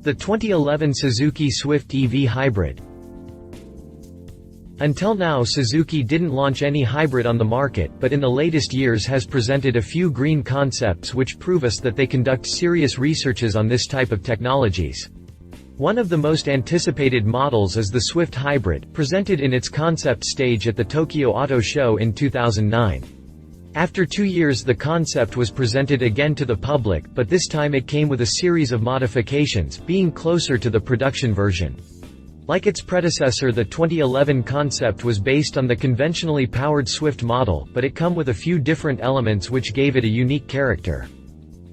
The 2011 Suzuki Swift EV Hybrid. Until now, Suzuki didn't launch any hybrid on the market, but in the latest years has presented a few green concepts which prove us that they conduct serious researches on this type of technologies. One of the most anticipated models is the Swift Hybrid, presented in its concept stage at the Tokyo Auto Show in 2009. After 2 years, the concept was presented again to the public, but this time it came with a series of modifications, being closer to the production version. Like its predecessor, the 2011 concept was based on the conventionally powered Swift model, but it came with a few different elements which gave it a unique character.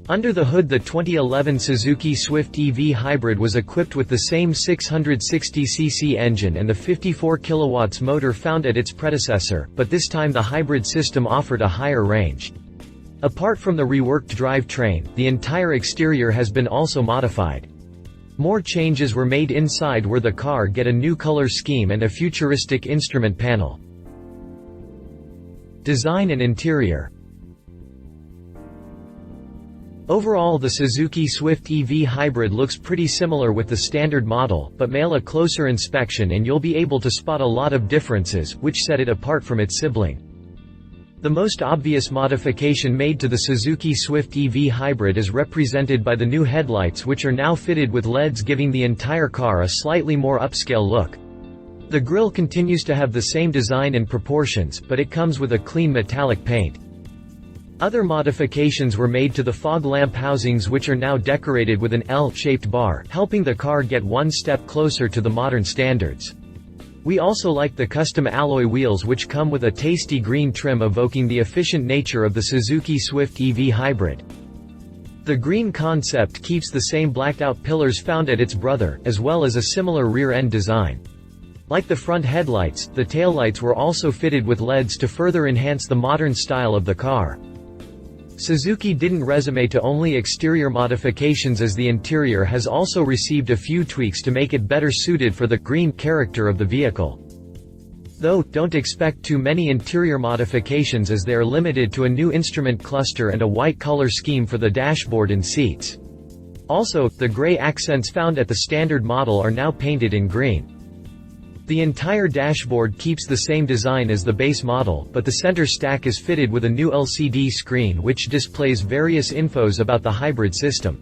Under the hood, the 2011 Suzuki Swift EV Hybrid was equipped with the same 660cc engine and the 54 kW motor found at its predecessor, but this time the hybrid system offered a higher range. Apart from the reworked drivetrain, the entire exterior has been also modified. More changes were made inside, where the car get a new color scheme and a futuristic instrument panel. Design and interior. Overall, the Suzuki Swift EV Hybrid looks pretty similar with the standard model, but mail a closer inspection and you'll be able to spot a lot of differences, which set it apart from its sibling. The most obvious modification made to the Suzuki Swift EV Hybrid is represented by the new headlights, which are now fitted with LEDs, giving the entire car a slightly more upscale look. The grille continues to have the same design and proportions, but it comes with a clean metallic paint. Other modifications were made to the fog lamp housings, which are now decorated with an L-shaped bar, helping the car get one step closer to the modern standards. We also like the custom alloy wheels, which come with a tasty green trim evoking the efficient nature of the Suzuki Swift EV Hybrid. The green concept keeps the same blacked-out pillars found at its brother, as well as a similar rear-end design. Like the front headlights, the taillights were also fitted with LEDs to further enhance the modern style of the car. Suzuki didn't resume to only exterior modifications, as the interior has also received a few tweaks to make it better suited for the green character of the vehicle. Though, don't expect too many interior modifications, as they are limited to a new instrument cluster and a white color scheme for the dashboard and seats. Also, the gray accents found at the standard model are now painted in green. The entire dashboard keeps the same design as the base model, but the center stack is fitted with a new LCD screen which displays various infos about the hybrid system.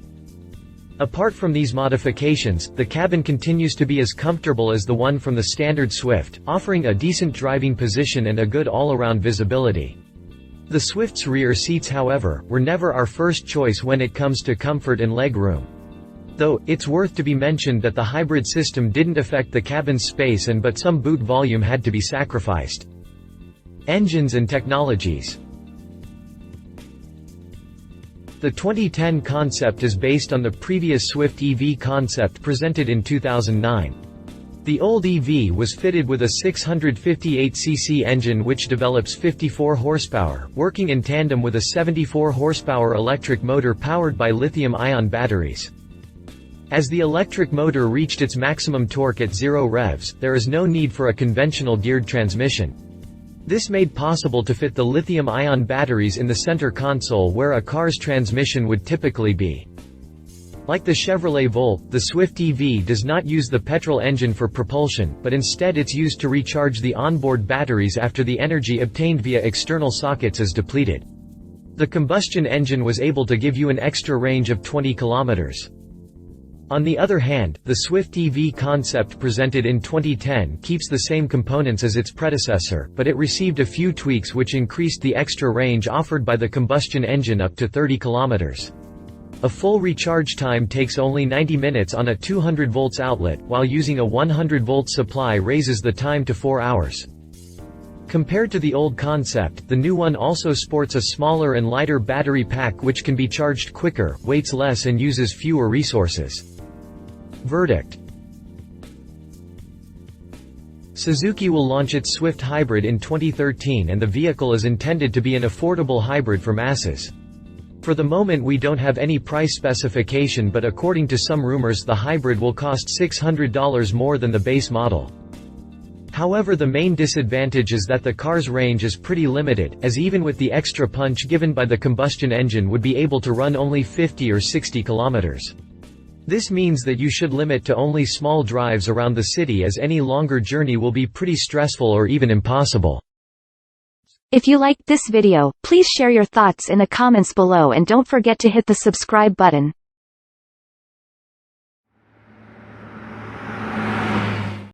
Apart from these modifications, the cabin continues to be as comfortable as the one from the standard Swift, offering a decent driving position and a good all-around visibility. The Swift's rear seats, however, were never our first choice when it comes to comfort and legroom. Though, it's worth to be mentioned that the hybrid system didn't affect the cabin's space, but some boot volume had to be sacrificed. Engines and technologies. The 2010 concept is based on the previous Swift EV concept presented in 2009. The old EV was fitted with a 658cc engine which develops 54 horsepower, working in tandem with a 74 horsepower electric motor powered by lithium-ion batteries. As the electric motor reached its maximum torque at 0 revs, there is no need for a conventional geared transmission. This made possible to fit the lithium-ion batteries in the center console, where a car's transmission would typically be. Like the Chevrolet Volt, the Swift EV does not use the petrol engine for propulsion, but instead it's used to recharge the onboard batteries after the energy obtained via external sockets is depleted. The combustion engine was able to give you an extra range of 20 kilometers. On the other hand, the Swift EV concept presented in 2010 keeps the same components as its predecessor, but it received a few tweaks which increased the extra range offered by the combustion engine up to 30 kilometers. A full recharge time takes only 90 minutes on a 200 volts outlet, while using a 100 volt supply raises the time to 4 hours. Compared to the old concept, the new one also sports a smaller and lighter battery pack which can be charged quicker, weighs less and uses fewer resources. Verdict. Suzuki will launch its Swift Hybrid in 2013, and the vehicle is intended to be an affordable hybrid for masses. For the moment we don't have any price specification, but according to some rumors the hybrid will cost $600 more than the base model. However, the main disadvantage is that the car's range is pretty limited, as even with the extra punch given by the combustion engine would be able to run only 50 or 60 kilometers. This means that you should limit to only small drives around the city, as any longer journey will be pretty stressful or even impossible. If you liked this video, please share your thoughts in the comments below and don't forget to hit the subscribe button.